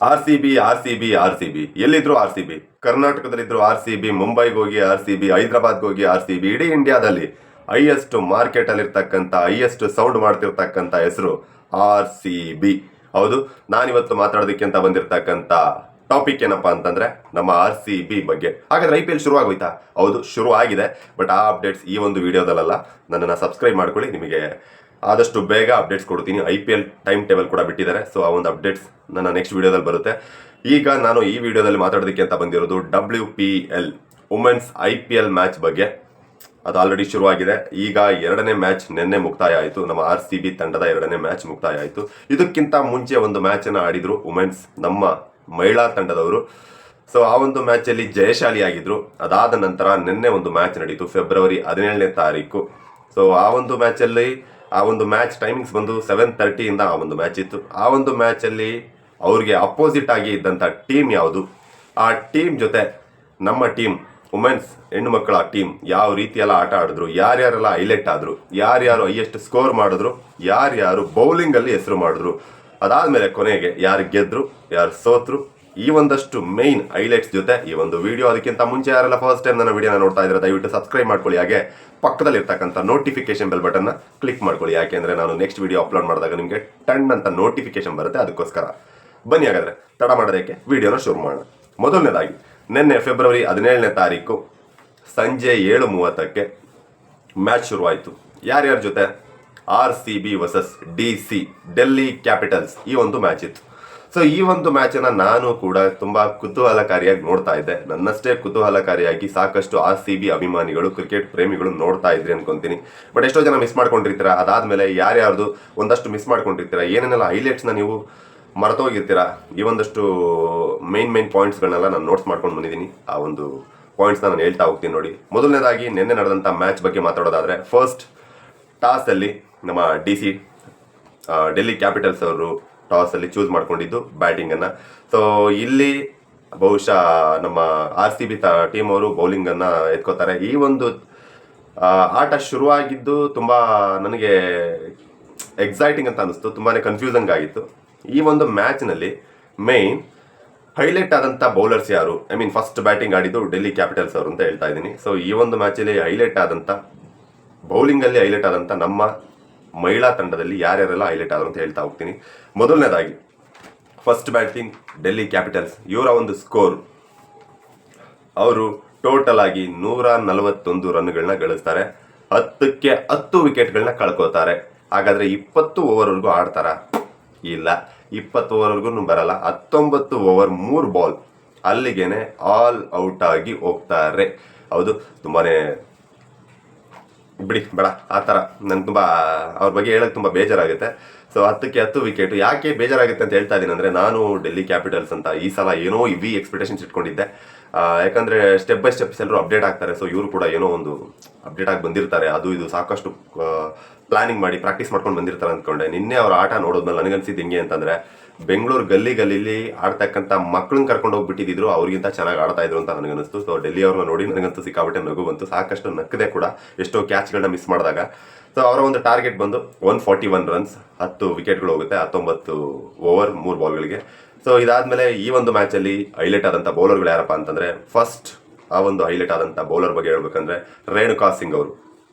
R C B ಎಲ್ಲಿದ್ರು RCB. ಕರ್ನಾಟಕದಲ್ಲಿದ್ರು RCB, ಮುಂಬೈಗೆ ಹೋಗಿ RCB, ಹೈದರಾಬಾದ್ಗೆ ಹೋಗಿ RCB. ಇಡೀ ಇಂಡಿಯಾದಲ್ಲಿ ಹೈಯೆಸ್ಟ್ ಮಾರ್ಕೆಟ್ ಅಲ್ಲಿ ಇರ್ತಕ್ಕಂಥ, ಹೈಯೆಸ್ಟ್ ಸೌಂಡ್ ಮಾಡ್ತಿರ್ತಕ್ಕಂಥ ಹೆಸರು RCB. ಹೌದು, ನಾನಿವತ್ತು ಮಾತಾಡೋದಕ್ಕೆ ಅಂತ ಬಂದಿರತಕ್ಕಂಥ ಟಾಪಿಕ್ ಏನಪ್ಪಾ ಅಂತಂದ್ರೆ ನಮ್ಮ RCB ಬಗ್ಗೆ. ಹಾಗಾದ್ರೆ IPL ಶುರು ಆಗೋಯ್ತಾ? ಹೌದು, ಶುರು ಆಗಿದೆ. ಬಟ್ ಆ ಅಪ್ಡೇಟ್ಸ್ ಈ ಒಂದು ವಿಡಿಯೋದಲ್ಲ. ನನ್ನನ್ನು ಸಬ್ಸ್ಕ್ರೈಬ್ ಮಾಡ್ಕೊಳ್ಳಿ, ನಿಮಗೆ ಆದಷ್ಟು ಬೇಗ ಅಪ್ಡೇಟ್ಸ್ ಕೊಡ್ತೀನಿ. IPL ಟೈಮ್ ಟೇಬಲ್ ಕೂಡ ಬಿಟ್ಟಿದ್ದಾರೆ. ಸೊ ಆ ಒಂದು ಅಪ್ಡೇಟ್ಸ್ ನನ್ನ ನೆಕ್ಸ್ಟ್ ವಿಡಿಯೋದಲ್ಲಿ ಬರುತ್ತೆ. ಈಗ ನಾನು ಈ ವಿಡಿಯೋದಲ್ಲಿ ಮಾತಾಡೋದಕ್ಕೆ ಅಂತ ಬಂದಿರೋದು WPL ವುಮೆನ್ಸ್ IPL ಮ್ಯಾಚ್ ಬಗ್ಗೆ. ಅದು ಆಲ್ರೆಡಿ ಶುರುವಾಗಿದೆ. ಈಗ ಎರಡನೇ ಮ್ಯಾಚ್ ನಿನ್ನೆ ಮುಕ್ತಾಯ ಆಯಿತು. ನಮ್ಮ RCB ತಂಡದ ಎರಡನೇ ಮ್ಯಾಚ್ ಮುಕ್ತಾಯ ಆಯಿತು. ಇದಕ್ಕಿಂತ ಮುಂಚೆ ಒಂದು ಮ್ಯಾಚನ್ನು ಆಡಿದ್ರು ವುಮೆನ್ಸ್, ನಮ್ಮ ಮಹಿಳಾ ತಂಡದವರು. ಸೊ ಆ ಒಂದು ಮ್ಯಾಚಲ್ಲಿ ಜಯಶಾಲಿಯಾಗಿದ್ರು. ಅದಾದ ನಂತರ ನಿನ್ನೆ ಒಂದು ಮ್ಯಾಚ್ ನಡೀತು, ಫೆಬ್ರವರಿ 17ನೇ ತಾರೀಕು. ಸೊ ಆ ಒಂದು ಮ್ಯಾಚಲ್ಲಿ ಆ ಒಂದು ಮ್ಯಾಚ್ ಟೈಮಿಂಗ್ಸ್ ಬಂದು 7:30 ಇಂದ ಆ ಒಂದು ಮ್ಯಾಚ್ ಇತ್ತು. ಆ ಒಂದು ಮ್ಯಾಚಲ್ಲಿ ಅವ್ರಿಗೆ ಅಪೋಸಿಟ್ ಆಗಿ ಇದ್ದಂಥ ಟೀಮ್ ಯಾವುದು, ಆ ಟೀಮ್ ಜೊತೆ ನಮ್ಮ ಟೀಮ್ ವುಮೆನ್ಸ್ ಹೆಣ್ಣು ಮಕ್ಕಳ ಟೀಮ್ ಯಾವ ರೀತಿಯೆಲ್ಲ ಆಟ ಆಡಿದ್ರು, ಯಾರ್ಯಾರೆಲ್ಲ ಹೈಲೈಟ್ ಆದರು, ಯಾರ್ಯಾರು ಹೈಯೆಸ್ಟ್ ಸ್ಕೋರ್ ಮಾಡಿದ್ರು, ಯಾರ್ಯಾರು ಬೌಲಿಂಗಲ್ಲಿ ಹೆಸರು ಮಾಡಿದ್ರು, ಅದಾದಮೇಲೆ ಕೊನೆಗೆ ಯಾರು ಗೆದ್ರು, ಯಾರು ಸೋತ್ರು, ಈ ಒಂದಷ್ಟು ಮೇನ್ ಹೈಲೈಟ್ಸ್ ಜೊತೆ ಈ ಒಂದು ವಿಡಿಯೋ. ಅದಕ್ಕಿಂತ ಮುಂಚೆ ಯಾರೆಲ್ಲ ಫಸ್ಟ್ ಟೈಮ್ ನನ್ನ ವಿಡಿಯೋನ ನೋಡ್ತಾ ಇದ್ರೆ ದಯವಿಟ್ಟು ಸಬ್ಸ್ಕ್ರೈಬ್ ಮಾಡ್ಕೊಳ್ಳಿ. ಹಾಗೆ ಪಕ್ಕದಲ್ಲಿ ಇರ್ತಕ್ಕಂಥ ನೋಟಿಫಿಕೇಶನ್ ಬೆಲ್ ಬಟನ್ನ ಕ್ಲಿಕ್ ಮಾಡ್ಕೊಳ್ಳಿ. ಯಾಕೆಂದರೆ ನಾನು ನೆಕ್ಸ್ಟ್ ವಿಡಿಯೋ ಅಪ್ಲೋಡ್ ಮಾಡಿದಾಗ ನಿಮಗೆ ಟನ್ ಅಂತ ನೋಟಿಫಿಕೇಶನ್ ಬರುತ್ತೆ. ಅದಕ್ಕೋಸ್ಕರ ಬನ್ನಿ, ಹಾಗಾದರೆ ತಡ ಮಾಡೋದಕ್ಕೆ ವಿಡಿಯೋನ ಶುರು ಮಾಡೋಣ. ಮೊದಲನೇದಾಗಿ ನಿನ್ನೆ ಫೆಬ್ರವರಿ 17ನೇ ತಾರೀಕು ಸಂಜೆ 7:30ಕ್ಕೆ ಮ್ಯಾಚ್ ಶುರುವಾಯಿತು. ಯಾರ್ಯಾರ ಜೊತೆ? RCB versus DC, Delhi capitals, ಈ ಒಂದು ಮ್ಯಾಚ್ ಇತ್ತು. ಸೊ ಈ ಒಂದು ಮ್ಯಾಚನ್ನು ನಾನು ಕೂಡ ತುಂಬ ಕುತೂಹಲಕಾರಿಯಾಗಿ ನೋಡ್ತಾ ಇದ್ದೆ. ನನ್ನಷ್ಟೇ ಕುತೂಹಲಕಾರಿಯಾಗಿ ಸಾಕಷ್ಟು RCB ಅಭಿಮಾನಿಗಳು, ಕ್ರಿಕೆಟ್ ಪ್ರೇಮಿಗಳು ನೋಡ್ತಾ ಇದ್ರಿ ಅನ್ಕೊಂತೀನಿ. ಬಟ್ ಎಷ್ಟೋ ಜನ ಮಿಸ್ ಮಾಡ್ಕೊಂಡಿರ್ತೀರ. ಅದಾದಮೇಲೆ ಯಾರ್ಯಾರ್ದು ಒಂದಷ್ಟು ಮಿಸ್ ಮಾಡ್ಕೊಂಡಿರ್ತೀರ, ಏನೇನೆಲ್ಲ ಹೈಲೈಟ್ಸ್ನ ನೀವು ಮರೆತೋಗಿರ್ತೀರ. ಈ ಒಂದಷ್ಟು ಮೇನ್ ಪಾಯಿಂಟ್ಸ್ಗಳನ್ನೆಲ್ಲ ನಾನು ನೋಟ್ಸ್ ಮಾಡ್ಕೊಂಡು ಬಂದಿದ್ದೀನಿ. ಆ ಒಂದು ಪಾಯಿಂಟ್ಸ್ನ ನಾನು ಹೇಳ್ತಾ ಹೋಗ್ತೀನಿ ನೋಡಿ. ಮೊದಲನೇದಾಗಿ ನಿನ್ನೆ ನಡೆದಂಥ ಮ್ಯಾಚ್ ಬಗ್ಗೆ ಮಾತಾಡೋದಾದರೆ, ಫಸ್ಟ್ ಟಾಸಲ್ಲಿ ನಮ್ಮ ಡೆಲ್ಲಿ ಕ್ಯಾಪಿಟಲ್ಸ್ ಅವರು ಟಾಸಲ್ಲಿ ಚೂಸ್ ಮಾಡ್ಕೊಂಡಿದ್ದು ಬ್ಯಾಟಿಂಗನ್ನು. ಸೊ ಇಲ್ಲಿ ಬಹುಶಃ ನಮ್ಮ RCB ಟೀಮ್ ಅವರು ಬೌಲಿಂಗನ್ನು ಎತ್ಕೋತಾರೆ. ಈ ಒಂದು ಆಟ ಶುರುವಾಗಿದ್ದು ತುಂಬ ನನಗೆ ಎಕ್ಸೈಟಿಂಗ್ ಅಂತ ಅನ್ನಿಸ್ತು, ತುಂಬಾ ಕನ್ಫ್ಯೂಸಿಂಗ್ ಆಗಿತ್ತು. ಈ ಒಂದು ಮ್ಯಾಚ್ನಲ್ಲಿ ಮೇನ್ ಹೈಲೈಟ್ ಆದಂಥ ಬೌಲರ್ಸ್ ಯಾರು, ಫಸ್ಟ್ ಬ್ಯಾಟಿಂಗ್ ಆಡಿದ್ದು ಡೆಲ್ಲಿ ಕ್ಯಾಪಿಟಲ್ಸ್ ಅವರು ಅಂತ ಹೇಳ್ತಾ ಇದ್ದೀನಿ. ಸೊ ಈ ಒಂದು ಮ್ಯಾಚಲ್ಲಿ ಹೈಲೈಟ್ ಆದಂಥ, ಬೌಲಿಂಗಲ್ಲಿ ಹೈಲೈಟ್ ಆದಂಥ ನಮ್ಮ ಮಹಿಳಾ ತಂಡದಲ್ಲಿ ಯಾರ್ಯಾರೆಲ್ಲ ಹೈಲೈಟ್ ಆದರು ಅಂತ ಹೇಳ್ತಾ ಹೋಗ್ತೀನಿ. ಮೊದಲನೇದಾಗಿ ಫಸ್ಟ್ ಬ್ಯಾಟಿಂಗ್ ಡೆಲ್ಲಿ ಕ್ಯಾಪಿಟಲ್ಸ್, ಇವರ ಒಂದು ಸ್ಕೋರ್, ಅವರು ಟೋಟಲ್ ಆಗಿ 141 ರನ್ಗಳನ್ನ ಗಳಿಸ್ತಾರೆ. 10ಕ್ಕೆ 10 ವಿಕೆಟ್ಗಳನ್ನ ಕಳ್ಕೋತಾರೆ. ಹಾಗಾದರೆ 20 ಓವರ್ವರೆಗೂ ಆಡ್ತಾರ? ಇಲ್ಲ, 20 ಓವರ್ವರೆಗೂ ಬರಲ್ಲ. 19 ಓವರ್ 3 ಬಾಲ್ ಅಲ್ಲಿಗೇನೆ ಆಲ್ ಔಟ್ ಆಗಿ ಹೋಗ್ತಾರೆ. ಹೌದು, ತುಂಬಾ ಬಿಡಿ ಬೇಡ ಆ ಥರ, ನನಗೆ ತುಂಬ ಅವ್ರ ಬಗ್ಗೆ ಹೇಳೋಕ್ಕೆ ತುಂಬ ಬೇಜಾರಾಗುತ್ತೆ. ಸೊ 10ಕ್ಕೆ 10 ವಿಕೆಟು ಯಾಕೆ ಬೇಜಾರಾಗುತ್ತೆ ಅಂತ ಹೇಳ್ತಾ ಇದ್ದೀನಿ ಅಂದರೆ, ನಾನು ಡೆಲ್ಲಿ ಕ್ಯಾಪಿಟಲ್ಸ್ ಅಂತ ಈ ಸಲ ಏನೋ ಇವಿ ಎಕ್ಸ್ಪೆಕ್ಟೇಷನ್ಸ್ ಇಟ್ಕೊಂಡಿದ್ದೆ. ಯಾಕಂದರೆ ಸ್ಟೆಪ್ ಬೈ ಸ್ಟೆಪ್ಸ್ ಎಲ್ಲರೂ ಅಪ್ಡೇಟ್ ಆಗ್ತಾರೆ. ಸೊ ಇವರು ಕೂಡ ಏನೋ ಒಂದು ಅಪ್ಡೇಟ್ ಆಗಿ ಬಂದಿರ್ತಾರೆ. ಅದು ಇದು ಸಾಕಷ್ಟು ಪ್ಲಾನಿಂಗ್ ಮಾಡಿ ಪ್ರಾಕ್ಟೀಸ್ ಮಾಡ್ಕೊಂಡು ಬಂದಿರ್ತಾರೆ ಅಂದ್ಕೊಂಡೆ. ನಿನ್ನೆ ಅವ್ರ ಆಟ ನೋಡೋದ್ಮೇಲೆ ನನಗನ್ಸಿದ್ದು ಹೆಂಗೆ ಅಂತಂದರೆ, ಬೆಂಗಳೂರು ಗಲ್ಲಿಲಿ ಆಡ್ತಕ್ಕಂಥ ಮಕ್ಕಳನ್ನ ಕರ್ಕೊಂಡು ಹೋಗ್ಬಿಟ್ಟಿದ್ರು, ಅವ್ರಿಗಿಂತ ಚೆನ್ನಾಗಿ ಆಡ್ತಾ ಇದ್ರು ಅಂತ ನನಗನ್ನಿಸ್ತು. ಸೊ ಡೆಲ್ಲಿ ಅವ್ರನ್ನ ನೋಡಿ ನನಗಂತೂ ಸಿಕ್ಕಾಬಿಟ್ಟೆ ನಗು ಬಂತು. ಸಾಕಷ್ಟು ನಕ್ಕದೆ ಕೂಡ, ಎಷ್ಟೋ ಕ್ಯಾಚ್ಗಳನ್ನ ಮಿಸ್ ಮಾಡಿದಾಗ. ಸೊ ಅವರ ಒಂದು ಟಾರ್ಗೆಟ್ ಬಂದು 141 ರನ್ಸ್, 10 ವಿಕೆಟ್ಗಳು ಹೋಗುತ್ತೆ, 19 ಓವರ್ 3 ಬಾಲ್ಗಳಿಗೆ. ಸೊ ಇದಾದಮೇಲೆ ಈ ಒಂದು ಮ್ಯಾಚಲ್ಲಿ ಹೈಲೈಟ್ ಆದಂಥ ಬೌಲರ್ಗಳು ಯಾರಪ್ಪ ಅಂತಂದರೆ, ಫಸ್ಟ್ ಆ ಒಂದು ಹೈಲೈಟ್ ಆದಂಥ ಬೌಲರ್ ಬಗ್ಗೆ ಹೇಳ್ಬೇಕಂದ್ರೆ ರೇಣುಕಾ ಸಿಂಗ್ ಅವರು.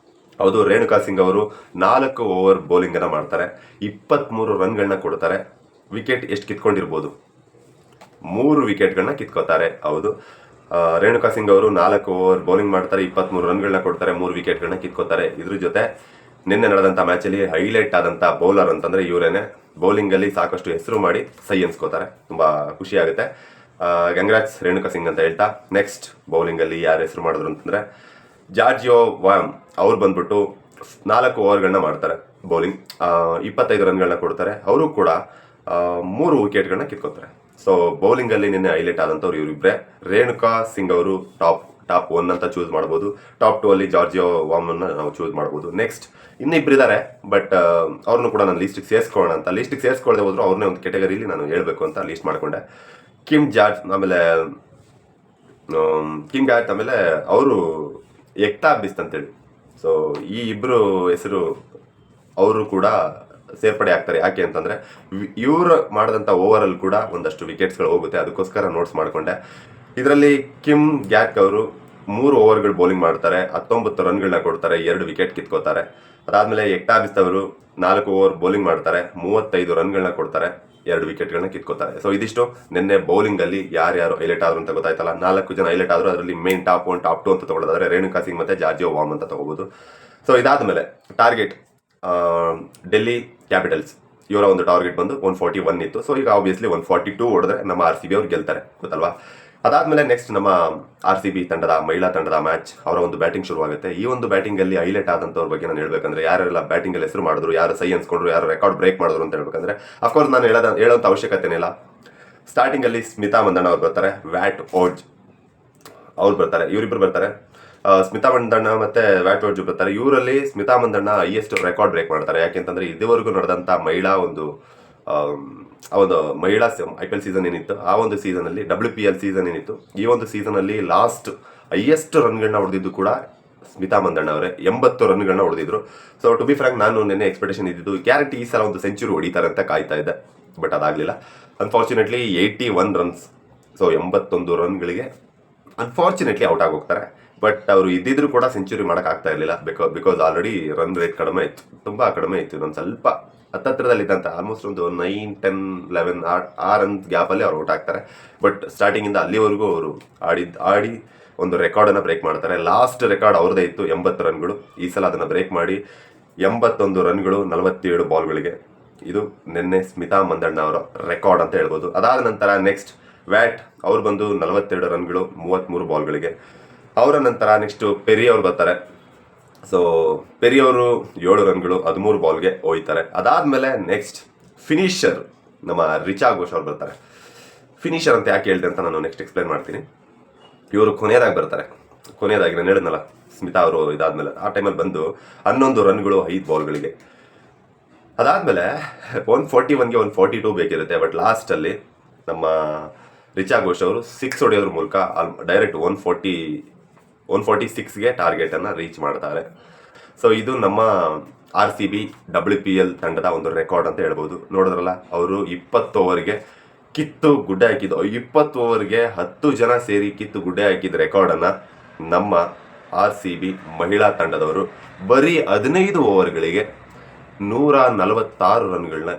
ಹೌದು, ರೇಣುಕಾ ಸಿಂಗ್ ಅವರು 4 ಓವರ್ ಬೌಲಿಂಗನ್ನು ಮಾಡ್ತಾರೆ, 23 ರನ್ಗಳನ್ನ ಕೊಡ್ತಾರೆ. ವಿಕೆಟ್ ಎಷ್ಟು ಕಿತ್ಕೊಂಡಿರ್ಬೋದು? 3 ವಿಕೆಟ್ಗಳನ್ನ ಕಿತ್ಕೋತಾರೆ. ಹೌದು, ರೇಣುಕಾ ಸಿಂಗ್ ಅವರು 4 ಓವರ್ ಬೌಲಿಂಗ್ ಮಾಡ್ತಾರೆ, 23 ರನ್ಗಳನ್ನ ಕೊಡ್ತಾರೆ, 3 ವಿಕೆಟ್ಗಳನ್ನ ಕಿತ್ಕೋತಾರೆ. ಇದ್ರ ಜೊತೆ ನಿನ್ನೆ ನಡೆದಂಥ ಮ್ಯಾಚಲ್ಲಿ ಹೈಲೈಟ್ ಆದಂಥ ಬೌಲರ್ ಅಂತಂದರೆ ಇವರೇನೆ. ಬೌಲಿಂಗಲ್ಲಿ ಸಾಕಷ್ಟು ಹೆಸರು ಮಾಡಿ ಸೈ ಅನ್ಸ್ಕೋತಾರೆ. ತುಂಬ ಖುಷಿಯಾಗುತ್ತೆ. ಕಂಗ್ರಾಟ್ಸ್ ರೇಣುಕಾ ಸಿಂಗ್ ಅಂತ ಹೇಳ್ತಾ, ನೆಕ್ಸ್ಟ್ ಬೌಲಿಂಗಲ್ಲಿ ಯಾರು ಹೆಸರು ಮಾಡಿದ್ರು ಅಂತಂದರೆ ಜಾರ್ಜಿಯೋ ವಾಮ್. ಅವ್ರು ಬಂದ್ಬಿಟ್ಟು 4 ಓವರ್ಗಳನ್ನ ಮಾಡ್ತಾರೆ ಬೌಲಿಂಗ್, 25 ರನ್ಗಳನ್ನ ಕೊಡ್ತಾರೆ. ಅವರು ಕೂಡ 3 ವಿಕೆಟ್ಗಳನ್ನ ಕಿತ್ಕೋತಾರೆ. ಸೊ ಬೌಲಿಂಗಲ್ಲಿ ನಿನ್ನೆ ಹೈಲೈಟ್ ಆದಂಥವ್ರು ಇವರಿಬ್ಬರೇ. ರೇಣುಕಾ ಸಿಂಗ್ ಅವರು ಟಾಪ್ 1 ಅಂತ ಚೂಸ್ ಮಾಡ್ಬೋದು. ಟಾಪ್ 2 ಅಲ್ಲಿ ಜಾರ್ಜಿಯೋ ವಾಮನ್ನ ನಾವು ಚೂಸ್ ಮಾಡ್ಬೋದು. ನೆಕ್ಸ್ಟ್ ಇನ್ನಿಬ್ಬರಿದ್ದಾರೆ, ಬಟ್ ಅವ್ರನ್ನೂ ಕೂಡ ನಾನು ಲೀಸ್ಟಿಗೆ ಸೇರಿಸ್ಕೊಳ್ಳೋಣ ಅಂತ. ಲೀಸ್ಟಿಗೆ ಸೇರಿಸ್ಕೊಳ್ಳದೆ ಹೋದ್ರು ಅವ್ರನ್ನೇ ಒಂದು ಕೆಟಗರಿಲಿ ನಾನು ಹೇಳಬೇಕು ಅಂತ ಲೀಸ್ಟ್ ಮಾಡಿಕೊಂಡೆ. ಕಿಮ್ ಜಾರ್ಜ್, ಆಮೇಲೆ ಆಮೇಲೆ ಅವರು ಎಕ್ತಾ ಬಿಸ್ತ್ ಅಂತೇಳಿ. ಸೊ ಈ ಇಬ್ಬರು ಹೆಸರು ಅವರು ಕೂಡ ಸೇರ್ಪಡೆ ಆಗ್ತಾರೆ. ಯಾಕೆ ಅಂತಂದರೆ ಇವರು ಮಾಡಿದಂಥ ಓವರಲ್ಲಿ ಕೂಡ ಒಂದಷ್ಟು ವಿಕೆಟ್ಸ್ಗಳು ಹೋಗುತ್ತೆ, ಅದಕ್ಕೋಸ್ಕರ ನೋಟ್ಸ್ ಮಾಡಿಕೊಂಡೆ. ಇದರಲ್ಲಿ ಕಿಮ್ ಗ್ಯಾಕ್ ಅವರು 3 ಓವರ್ಗಳು ಬೌಲಿಂಗ್ ಮಾಡ್ತಾರೆ, 19 ರನ್ಗಳನ್ನ ಕೊಡ್ತಾರೆ, 2 ವಿಕೆಟ್ ಕಿತ್ಕೋತಾರೆ. ಅದಾದಮೇಲೆ ಎಕ್ಟಾಬಿಸ್ ಅವರು 4 ಓವರ್ ಬೌಲಿಂಗ್ ಮಾಡ್ತಾರೆ, 35 ರನ್ಗಳನ್ನ ಕೊಡ್ತಾರೆ, 2 ವಿಕೆಟ್ಗಳನ್ನ ಕಿತ್ಕೋತಾರೆ. ಸೊ ಇದಿಷ್ಟು ನಿನ್ನೆ ಬೌಲಿಂಗಲ್ಲಿ ಯಾರ್ಯಾರು ಹೈಲೈಟ್ ಆದ್ರು ಅಂತ ಗೊತ್ತಾಯ್ತಲ್ಲ. 4 ಜನ ಹೈಲೈಟ್ ಆದರು. ಅದರಲ್ಲಿ ಮೇನ್ ಟಾಪ್ 1 ಟಾಪ್ 2 ಅಂತ ತಗೊಳ್ಳೋದಾದ್ರೆ ರೇಣುಕಾ ಸಿಂಗ್ ಮತ್ತು ಜಾರ್ಜಿಯೋ ವಾಮ್ ಅಂತ ತಗೋಬಹುದು. ಸೊ ಇದಾದಮೇಲೆ ಟಾರ್ಗೆಟ್ ಡೆಲ್ಲಿ ಕ್ಯಾಪಿಟಲ್ಸ್ ಇವರ ಒಂದು ಟಾರ್ಗೆಟ್ ಬಂದು 141 ಇತ್ತು. ಸೊ ಈಗ ಆಬ್ವಿಯಸ್ಲಿ 142 ಹೊಡೆದ್ರೆ ನಮ್ಮ RCB ಅವ್ರು ಗೆಲ್ತಾರೆ, ಗೊತ್ತಲ್ವಾ. ಅದಾದಮೇಲೆ ನೆಕ್ಸ್ಟ್ ನಮ್ಮ RCB ತಂಡದ ಮಹಿಳಾ ತಂಡದ ಮ್ಯಾಚ್, ಅವರ ಒಂದು ಬ್ಯಾಟಿಂಗ್ ಶುರುವಾಗುತ್ತೆ. ಈ ಒಂದು ಬ್ಯಾಟಿಂಗಲ್ಲಿ ಹೈಲೈಟ್ ಆದಂಥವ್ರ ಬಗ್ಗೆ ನಾನು ಹೇಳ್ಬೇಕಂದ್ರೆ ಯಾರೆಲ್ಲ ಬ್ಯಾಟಿಂಗಲ್ಲಿ ಹೆಸರು ಮಾಡಿದ್ರು, ಯಾರು ಸೈ ಅನ್ಸ್ಕೊಂಡ್ರು, ಯಾರು ರೆಕಾರ್ಡ್ ಬ್ರೇಕ್ ಮಾಡಿದ್ರು ಅಂತ ಹೇಳ್ಬೇಕಂದ್ರೆ ಅಫ್ಕೋರ್ಸ್ ನಾನು ಹೇಳೋಂಥ ಅವಶ್ಯಕತೆನೇ ಇಲ್ಲ. ಸ್ಟಾರ್ಟಿಂಗಲ್ಲಿ ಸ್ಮಿತಾ ಮಂದಣ್ಣ ಅವ್ರು ಬರ್ತಾರೆ, ವ್ಯಾಟ್ ಓಡ್ಜ್ ಅವ್ರು ಬರ್ತಾರೆ, ಇವರಿಬ್ಬರು ಬರ್ತಾರೆ. ಸ್ಮಿತಾ ಮಂದಣ್ಣ ಮತ್ತು ವ್ಯಾಟ್ ಓಡ್ಜ್ ಬರ್ತಾರೆ. ಇವರಲ್ಲಿ Smita Mandanna highest record break ಮಾಡ್ತಾರೆ. ಯಾಕೆಂತಂದರೆ ಇದುವರೆಗೂ ನಡೆದಂಥ ಮಹಿಳಾ ಒಂದು ಮಹಿಳಾ IPL ಸೀಸನ್ ಏನಿತ್ತು, ಆ ಒಂದು ಸೀಸನಲ್ಲಿ WPL ಸೀಸನ್ ಏನಿತ್ತು, ಈ ಒಂದು ಸೀಸನಲ್ಲಿ ಲಾಸ್ಟ್ ಹೈಯೆಸ್ಟ್ ರನ್ಗಳನ್ನ ಹೊಡೆದಿದ್ದು ಕೂಡ ಸ್ಮಿತಾ ಮಂದಣ್ಣ ಅವರೇ, 80 ರನ್ಗಳನ್ನ ಹೊಡೆದಿದ್ರು. ಸೊ ಟು ಬಿ ಫ್ರಾಂಕ್ ನಾನು ನಿನ್ನೆ ಎಕ್ಸ್ಪೆಕ್ಟೇಷನ್ ಇದ್ದಿದ್ದು ಗ್ಯಾರಂಟಿ ಈ ಸಲ ಒಂದು ಸೆಂಚುರಿ ಹೊಡಿತಾರೆ ಅಂತ ಕಾಯ್ತಾ ಇದ್ದೆ, ಬಟ್ ಅದಾಗಲಿಲ್ಲ. ಅನ್ಫಾರ್ಚುನೇಟ್ಲಿ 81 ರನ್ಸ್, ಸೊ 81 ರನ್ಗಳಿಗೆ ಅನ್ಫಾರ್ಚುನೇಟ್ಲಿ ಔಟ್ ಆಗೋಗ್ತಾರೆ. ಬಟ್ ಅವರು ಇದ್ದಿದ್ರು ಕೂಡ ಸೆಂಚುರಿ ಮಾಡೋಕ್ಕಾಗ್ತಾ ಇರಲಿಲ್ಲ, ಬಿಕಾಸ್ ಆಲ್ರೆಡಿ ರನ್ ರೇಟ್ ಕಡಿಮೆ ಇತ್ತು, ತುಂಬ ಕಡಿಮೆ ಇತ್ತು. ನಾನು ಸ್ವಲ್ಪ ಹತ್ತತ್ರದಲ್ಲಿದ್ದಂಥ ಆಲ್ಮೋಸ್ಟ್ ಒಂದು 9, 10, 11 ಆ ರನ್ಸ್ ಗ್ಯಾಪಲ್ಲಿ ಅವ್ರು ಔಟ್ ಆಗ್ತಾರೆ. ಬಟ್ ಸ್ಟಾರ್ಟಿಂಗಿಂದ ಅಲ್ಲಿವರೆಗೂ ಅವರು ಆಡಿ ಒಂದು ರೆಕಾರ್ಡನ್ನು ಬ್ರೇಕ್ ಮಾಡ್ತಾರೆ. ಲಾಸ್ಟ್ ರೆಕಾರ್ಡ್ ಅವ್ರದ್ದೇ ಇತ್ತು 80 ರನ್ಗಳು. ಈ ಸಲ ಅದನ್ನು ಬ್ರೇಕ್ ಮಾಡಿ 81 ರನ್ಗಳು 47 ಬಾಲ್ಗಳಿಗೆ. ಇದು ನಿನ್ನೆ ಸ್ಮಿತಾ ಮಂದಣ್ಣ ಅವರ ರೆಕಾರ್ಡ್ ಅಂತ ಹೇಳ್ಬೋದು. ಅದಾದ ನಂತರ ನೆಕ್ಸ್ಟ್ ವ್ಯಾಟ್ ಅವ್ರು ಬಂದು 42 ರನ್ಗಳು 33 ಬಾಲ್ಗಳಿಗೆ. ಅವರ ನಂತರ ನೆಕ್ಸ್ಟು ಪೆರಿ ಅವ್ರು ಬರ್ತಾರೆ. ಸೊ ಪೆರಿ ಅವರು 7 ರನ್ಗಳು 13 ಬಾಲ್ಗೆ ಹೋಯ್ತಾರೆ. ಅದಾದಮೇಲೆ ನೆಕ್ಸ್ಟ್ ಫಿನಿಷರ್ ನಮ್ಮ ರಿಚಾ ಘೋಷ್ ಅವ್ರು ಬರ್ತಾರೆ. ಫಿನಿಷರ್ ಅಂತ ಯಾಕೆ ಹೇಳಿದೆ ಅಂತ ನಾನು ನೆಕ್ಸ್ಟ್ ಎಕ್ಸ್ಪ್ಲೈನ್ ಮಾಡ್ತೀನಿ. ಇವರು ಕೊನೆಯದಾಗಿ ಬರ್ತಾರೆ. ಕೊನೆಯದಾಗಿ ನಾನು ಹೇಳಿದ್ನಲ್ಲ, ಸ್ಮಿತಾ ಅವರು ಇದಾದಮೇಲೆ ಆ ಟೈಮಲ್ಲಿ ಬಂದು 11 ರನ್ಗಳು 5 ಬಾಲ್ಗಳಿಗೆ. ಅದಾದಮೇಲೆ 141ಗೆ 142 ಬೇಕಿರುತ್ತೆ. ಬಟ್ ಲಾಸ್ಟಲ್ಲಿ ನಮ್ಮ ರಿಚಾ ಘೋಷ್ ಅವರು 6 ಹೊಡೆಯೋದ್ರ ಮೂಲಕ ಡೈರೆಕ್ಟ್ 146ಗೆ ಟಾರ್ಗೆಟನ್ನು ರೀಚ್ ಮಾಡ್ತಾರೆ. ಸೊ ಇದು ನಮ್ಮ RCB WPL ತಂಡದ ಒಂದು ರೆಕಾರ್ಡ್ ಅಂತ ಹೇಳ್ಬೋದು. ನೋಡಿದ್ರಲ್ಲ, ಅವರು 20 ಓವರ್ಗೆ ಕಿತ್ತು ಗುಡ್ಡೆ ಹಾಕಿದ್ದು, 20 ಓವರ್ಗೆ 10 ಜನ ಸೇರಿ ಕಿತ್ತು ಗುಡ್ಡೆ ಹಾಕಿದ ರೆಕಾರ್ಡನ್ನು ನಮ್ಮ RCB ಮಹಿಳಾ ತಂಡದವರು ಬರೀ 15 ಓವರ್ಗಳಿಗೆ 146 ರನ್ಗಳನ್ನ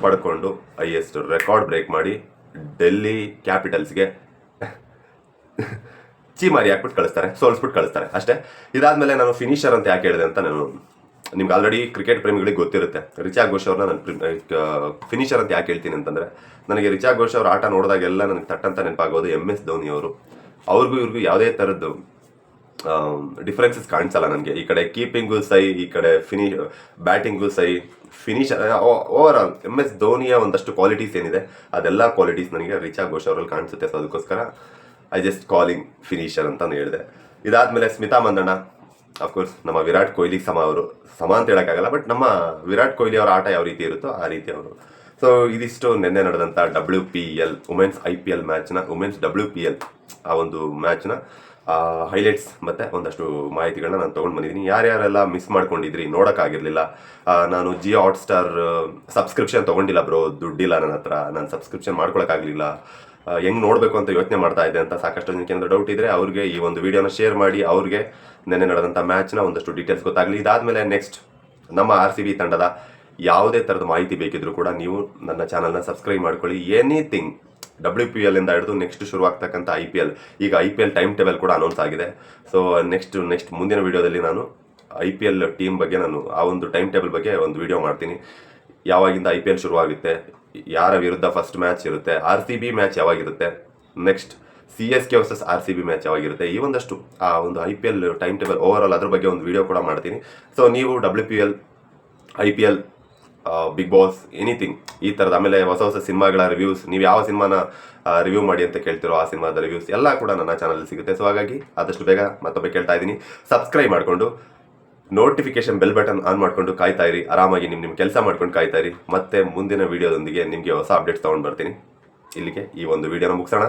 ಪಡ್ಕೊಂಡು ಹೈಯೆಸ್ಟ್ ರೆಕಾರ್ಡ್ ಬ್ರೇಕ್ ಮಾಡಿ ಡೆಲ್ಲಿ ಕ್ಯಾಪಿಟಲ್ಸ್ಗೆ ಚೀಮಾರಿ ಹಾಕ್ಬಿಟ್ಟು ಕಳಿಸ್ತಾರೆ, ಸೋಲ್ಸ್ಬಿಟ್ಟು ಕಳಿಸ್ತಾರೆ ಅಷ್ಟೇ. ಇದಾದಮೇಲೆ ನಾನು ಫಿನಿಷರ್ ಅಂತ ಯಾಕೆ ಹೇಳಿದೆ ಅಂತ ನಾನು ನಿಮ್ಗೆ ಆಲ್ರೆಡಿ ಕ್ರಿಕೆಟ್ ಪ್ರೇಮಿಗಳಿಗೆ ಗೊತ್ತಿರುತ್ತೆ. ರಿಚಾ ಘೋಷ್ ಅವ್ರನ್ನ ನಾನು ಫಿನಿಷರ್ ಅಂತ ಯಾಕೆ ಹೇಳ್ತೀನಿ ಅಂತಂದರೆ, ನನಗೆ ರಿಚಾ ಘೋಷ್ ಅವ್ರ ಆಟ ನೋಡಿದಾಗೆಲ್ಲ ನನಗೆ ತಟ್ಟಂತ ನೆನಪಾಗೋದು MS ಧೋನಿ ಅವರು. ಅವ್ರಿಗೂ ಇವ್ರಿಗೂ ಯಾವುದೇ ಥರದ್ದು ಡಿಫ್ರೆನ್ಸಸ್ ಕಾಣಿಸಲ್ಲ ನನಗೆ. ಈ ಕಡೆ ಕೀಪಿಂಗು ಸೈ, ಈ ಕಡೆ ಬ್ಯಾಟಿಂಗು ಸೈ, ಫಿನಿಷರ್ ಓವರ್ ಆಲ್ MS ಧೋನಿಯ ಒಂದಷ್ಟು ಕ್ವಾಲಿಟೀಸ್ ಏನಿದೆ ಅದೆಲ್ಲ ಕ್ವಾಲಿಟೀಸ್ ನನಗೆ ರಿಚಾ ಘೋಷ್ ಅವರಲ್ಲಿ ಕಾಣಿಸುತ್ತೆ. ಸೊ ಅದಕ್ಕೋಸ್ಕರ ಐ ಜಸ್ಟ್ ಕಾಲಿಂಗ್ ಫಿನಿಷರ್ ಅಂತ ಹೇಳಿದೆ. ಇದಾದಮೇಲೆ ಸ್ಮಿತಾ ಮಂದಣ್ಣ, ಅಫ್ಕೋರ್ಸ್ ನಮ್ಮ ವಿರಾಟ್ ಕೊಹ್ಲಿಗೆ ಸಮ ಅಂತ ಹೇಳೋಕ್ಕಾಗಲ್ಲ, ಬಟ್ ನಮ್ಮ ವಿರಾಟ್ ಕೊಹ್ಲಿ ಅವರ ಆಟ ಯಾವ ರೀತಿ ಇರುತ್ತೋ ಆ ರೀತಿ ಅವರು. ಸೊ ಇದಿಷ್ಟು ನಿನ್ನೆ ನಡೆದಂಥ WPL ವುಮೆನ್ಸ್ IPL ಮ್ಯಾಚ್ನ, ವುಮೆನ್ಸ್ WPL ಆ ಒಂದು ಮ್ಯಾಚ್ನ ಹೈಲೈಟ್ಸ್ ಮತ್ತು ಒಂದಷ್ಟು ಮಾಹಿತಿಗಳನ್ನ ನಾನು ತೊಗೊಂಡು ಬಂದಿದ್ದೀನಿ. ಯಾರ್ಯಾರೆಲ್ಲ ಮಿಸ್ ಮಾಡ್ಕೊಂಡಿದ್ರಿ, ನೋಡೋಕ್ಕಾಗಿರಲಿಲ್ಲ, ನಾನು ಜಿಯೋ ಹಾಟ್ಸ್ಟಾರ್ ಸಬ್ಸ್ಕ್ರಿಪ್ಷನ್ ತೊಗೊಂಡಿಲ್ಲ ಬ್ರೋ, ದುಡ್ಡಿಲ್ಲ ನನ್ನ ಹತ್ರ, ನಾನು ಸಬ್ಸ್ಕ್ರಿಪ್ಷನ್ ಮಾಡ್ಕೊಳಕ್ಕಾಗಲಿಲ್ಲ, ಹೆಂಗೆ ನೋಡಬೇಕು ಅಂತ ಯೋಚನೆ ಮಾಡ್ತಾ ಇದೆ ಅಂತ ಸಾಕಷ್ಟು ಜನಕ್ಕೆ ಏನಾದರೂ ಡೌಟ್ ಇದ್ದರೆ ಅವ್ರಿಗೆ ಈ ಒಂದು ವಿಡಿಯೋನ ಶೇರ್ ಮಾಡಿ, ಅವ್ರಿಗೆ ನೆನ್ನೆ ನಡೆದಂಥ ಮ್ಯಾಚ್ನ ಒಂದಷ್ಟು ಡೀಟೇಲ್ಸ್ ಗೊತ್ತಾಗಲಿ. ಇದಾದಮೇಲೆ ನೆಕ್ಸ್ಟ್ ನಮ್ಮ RCB ತಂಡದ ಯಾವುದೇ ಥರದ ಮಾಹಿತಿ ಬೇಕಿದ್ರೂ ಕೂಡ ನೀವು ನನ್ನ ಚಾನಲ್ನ ಸಬ್ಸ್ಕ್ರೈಬ್ ಮಾಡ್ಕೊಳ್ಳಿ. ಎನಿಥಿಂಗ್ WPL ಇಂದ ಹಿಡಿದು ನೆಕ್ಸ್ಟ್ ಶುರುವಾಗ್ತಕ್ಕಂಥ IPL, ಈಗ IPL ಟೈಮ್ ಟೇಬಲ್ ಕೂಡ ಅನೌನ್ಸ್ ಆಗಿದೆ. ಸೊ ನೆಕ್ಸ್ಟ್ ಮುಂದಿನ ವಿಡಿಯೋದಲ್ಲಿ ನಾನು IPL ಟೀಮ್ ಬಗ್ಗೆ ನಾನು ಆ ಒಂದು ಟೈಮ್ ಟೇಬಲ್ ಬಗ್ಗೆ ಒಂದು ವಿಡಿಯೋ ಮಾಡ್ತೀನಿ. ಯಾವಾಗಿಂದ IPL ಶುರುವಾಗುತ್ತೆ, ಯಾರ ವಿರುದ್ಧ ಫಸ್ಟ್ ಮ್ಯಾಚ್ ಇರುತ್ತೆ, RCB ಮ್ಯಾಚ್ ಯಾವಾಗಿರುತ್ತೆ, next CSK versus RCB match ಯಾವಾಗಿರುತ್ತೆ, ಈ ಒಂದಷ್ಟು ಆ ಒಂದು IPL time table over all ಅದ್ರ ಬಗ್ಗೆ ಒಂದು ವಿಡಿಯೋ ಕೂಡ ಮಾಡ್ತೀನಿ. ಸೊ ನೀವು WPL, IPL, Bigg Boss, anything ಈ ಥರದ, ಆಮೇಲೆ ಹೊಸ ಸಿನಿಮಾಗಳ ರಿವ್ಯೂಸ್, ನೀವು ಯಾವ ಸಿನಿಮಾನ ರಿವ್ಯೂ ಮಾಡಿ ಅಂತ ಕೇಳ್ತಿರೋ ಆ ಸಿನಿಮಾದ ರಿವ್ಯೂಸ್ ಎಲ್ಲ ಕೂಡ ನನ್ನ ಚಾನಲ್ ಸಿಗುತ್ತೆ. ಸೊ ಹಾಗಾಗಿ ಆದಷ್ಟು ಬೇಗ ಮತ್ತೊಮ್ಮೆ ಕೇಳ್ತಾ ಇದ್ದೀನಿ, ಸಬ್ಸ್ಕ್ರೈಬ್ ಮಾಡಿಕೊಂಡು ನೋಟಿಫಿಕೇಶನ್ ಬೆಲ್ ಬಟನ್ ಆನ್ ಮಾಡ್ಕೊಂಡು ಕಾಯ್ತಾ ಇರಿ. ಆರಾಮಾಗಿ ನಿಮ್ಮ ಕೆಲಸ ಮಾಡ್ಕೊಂಡು ಕಾಯ್ತಾ ಇರಿ. ಮತ್ತೆ ಮುಂದಿನ ವಿಡಿಯೋದೊಂದಿಗೆ ನಿಮಗೆ ಹೊಸ ಅಪ್ಡೇಟ್ಸ್ ತೊಗೊಂಡು ಬರ್ತೀನಿ. ಇಲ್ಲಿಗೆ ಈ ಒಂದು ವಿಡಿಯೋನ ಮುಗಿಸೋಣ.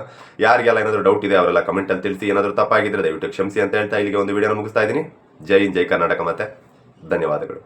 ಯಾರಿಗೆಲ್ಲ ಏನಾದರೂ ಡೌಟ್ ಇದೆ ಅವರೆಲ್ಲ ಕಮೆಂಟಲ್ಲಿ ತಿಳಿಸಿ. ಏನಾದರೂ ತಪ್ಪಾಗಿದ್ದರೆ ದಯವಿಟ್ಟು ಕ್ಷಮಿಸಿ ಅಂತ ಹೇಳ್ತಾ ಇಲ್ಲಿಗೆ ಒಂದು ವಿಡಿಯೋನ ಮುಗಿಸ್ತಾ ಇದ್ದೀನಿ. ಜೈ ಹಿಂದ್, ಜೈ ಕರ್ನಾಟಕ, ಮತ್ತೆ ಧನ್ಯವಾದಗಳು.